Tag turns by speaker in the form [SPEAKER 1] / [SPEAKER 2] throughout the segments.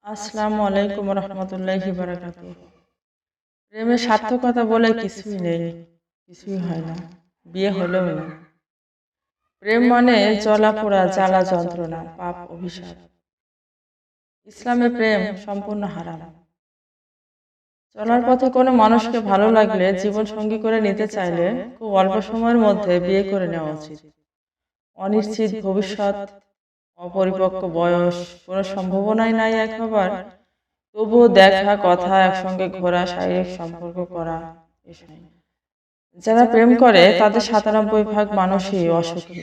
[SPEAKER 1] আসসালামু আলাইকুম রহমতুল্লাহি বারাকাতুহু। প্রেমের সার্থকতা বলে কিছুই নেই, কিছুই হয় না, বিয়ে হলেও না। প্রেম মানে জ্বলা পোড়া, জ্বালা যন্ত্রণা, পাপ, অভিশাপ। ইসলামে প্রেম সম্পূর্ণ হারাম। চলার পথে কোনো মানুষকে ভালো লাগলে, জীবন সঙ্গী করে নিতে চাইলে খুব অল্প সময়ের মধ্যে বিয়ে করে নেওয়া উচিত। অনিশ্চিত ভবিষ্যৎ, অপরিপক্ক বয়স, কোনো সম্ভাবনাই নাই এক হবার, তবুও দেখা, কথা, একসঙ্গে ঘোরা, শারীরিক সম্পর্ক করা, এসব। যারা প্রেম করে তাদের ৯৭% মানুষই অসুখী।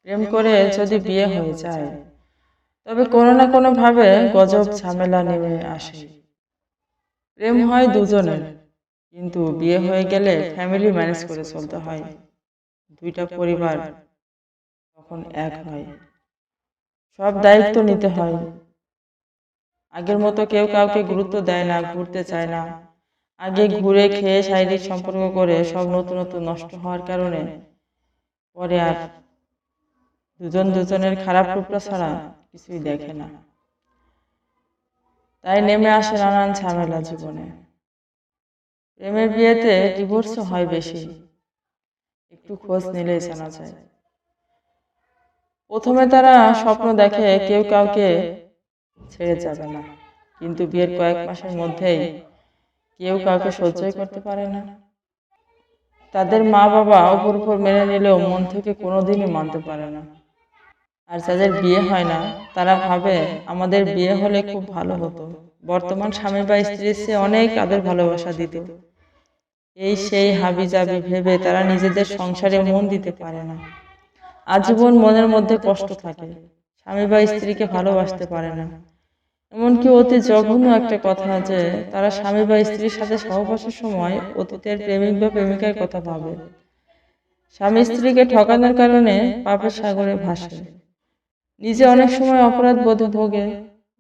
[SPEAKER 1] প্রেম করে যদি বিয়ে হয়ে যায় তবে কোনো না কোনো ভাবে গজব ঝামেলা নেমে আসে। প্রেম হয় দুজনের, কিন্তু বিয়ে হয়ে গেলে ফ্যামিলি ম্যানেজ করে চলতে হয়। দুইটা পরিবার তখন এক হয়, সব দায়িত্ব নিতে হয়। আগের মতো কেউ কাউকে গুরুত্ব দেয় না, ঘুরতে চায় না। আগে ঘুরে খেয়ে শারীরিক সম্পর্ক করে সব নতুন নতুন নষ্ট হওয়ার কারণে পরে আর দুজন দুজনের খারাপ রূপটা ছাড়া কিছুই দেখে না। তাই নেমে আসে নানান ঝামেলা জীবনে। প্রেমের বিয়েতে ডিভোর্সও হয় বেশি, একটু খোঁজ নিলেই জানা যায়। প্রথমে তারা স্বপ্ন দেখে কেউ কাউকে ছেড়ে যাবে না, কিন্তু বিয়ের কয়েক মাসের মধ্যেই কেউ কাউকে সহ্যই করতে পারে না। তাদের মা বাবা উপর উপর মেনে নিলেও মন থেকে কোনোদিনই মানতে পারে না। আর যাদের বিয়ে হয় না তারা ভাবে আমাদের বিয়ে হলে খুব ভালো হতো, বর্তমান স্বামী বা স্ত্রীর চেয়ে অনেক আদর ভালোবাসা দিত। এই সেই হাবি জাবি ভেবে তারা নিজেদের সংসারে মন দিতে পারে না। আজীবন মনের মধ্যে কষ্ট থাকে, স্বামী বা স্ত্রীকে ভালোবাসতে পারে না। এমনকি অতি জঘন্য একটা কথা যে তারা স্বামী বা স্ত্রীর সাথে সহবাসের সময় অতীতের প্রেমিক বা প্রেমিকার কথা ভাবে। স্বামী স্ত্রীকে ঠকানোর কারণে পাপের সাগরে ভাসে, নিজে অনেক সময় অপরাধ বোধে ভোগে,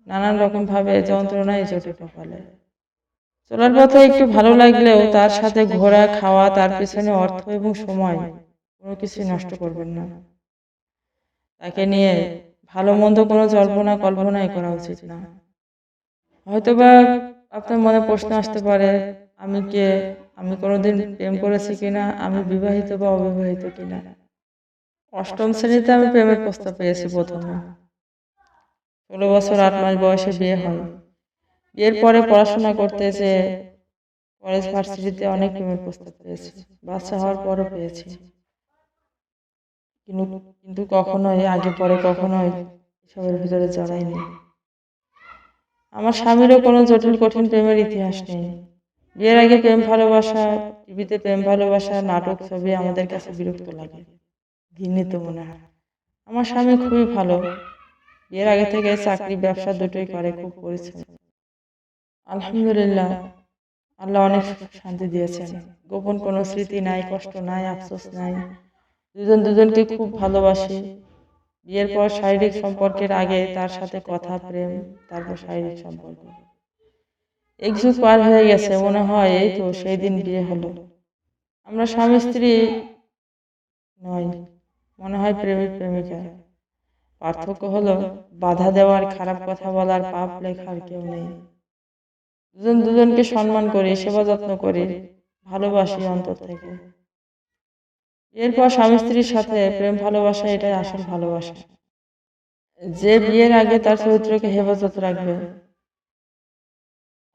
[SPEAKER 1] নানান রকম ভাবে যন্ত্রণায় জোটে কপালে। চলার পথে একটু ভালো লাগলেও তার সাথে ঘোরা, খাওয়া, তার পেছনে অর্থ এবং সময় কোনো কিছু নষ্ট করবেন না। তাকে নিয়ে ভালো মন্দ কোনো জল্পনা কল্পনাই করা উচিত না। হয়তোবা আপনার মনে প্রশ্ন আসতে পারে, আমি কোনোদিন প্রেম করেছি কিনা, আমি বিবাহিত বা অবিবাহিত কিনা। অষ্টম শ্রেণীতে আমি প্রেমের প্রস্তাব পেয়েছি প্রথমে। ১৬ বছর ৮ মাস বয়সে বিয়ে হয়। বিয়ের পরে পড়াশোনা করতে যে কলেজ ভার্সিটিতে অনেক প্রেমের প্রস্তাব পেয়েছি, বাচ্চা হওয়ার পরও পেয়েছি, কিন্তু কখনোই আগে পরে কখনোই এসবের ভিতরে জড়াইনি। আমার স্বামীরও কোনো জটিল কঠিন প্রেমের ইতিহাস নেই। বিয়ের আগে প্রেম ভালোবাসা, টিভিতে প্রেম ভালোবাসা, নাটক, ছবি আমাদের কাছে বিরক্ত লাগে, ঘৃণিত মনে হয়। আমার স্বামী খুবই ভালো, বিয়ের আগে থেকে চাকরি ব্যবসা দুটোই করে, খুব পরিশ্রমী। আলহামদুলিল্লাহ, আল্লাহ অনেক শান্তি দিয়েছেন। গোপন কোনো স্মৃতি নাই, কষ্ট নাই, আফসোস নাই। দুজন দুজনকে খুব ভালোবাসি। বিয়ের পর শারীরিক সম্পর্কের আগে তার সাথে কথা, প্রেম, তারপর শারীরিক সম্পর্ক। এক যুগ পার হয়ে গেছে, মনে হয় এই তো সেই দিন বিয়ে হলো। আমরা স্বামী স্ত্রী নয়, মনে হয় প্রেমিক প্রেমিকা। পার্থক্য হলো বাধা দেওয়ার, খারাপ কথা বলার, পাপ লেখার কেউ নেই। দুজন দুজনকে সম্মান করি, সেবা যত্ন করি, ভালোবাসি অন্তর থেকে। এরপর স্বামী স্ত্রীর সাথে প্রেম ভালোবাসা, এটাই আসল ভালোবাসা। যে বিয়ের আগে তার চরিত্রকে হেফাজত রাখবে,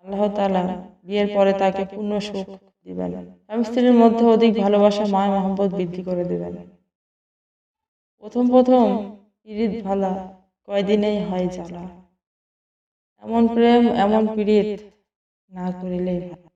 [SPEAKER 1] আল্লাহ তাআলা বিয়ের পরে তাকে পূর্ণ সুখ দিবেন। স্বামী স্ত্রীর মধ্যে অধিক ভালোবাসা, মায়া মহব্বত বৃদ্ধি করে দিবেন। প্রথম প্রথম পিরিত ভালা, কয়দিনেই হয় জ্বালা। এমন প্রেম এমন পিরিত না করিলেই ভালো।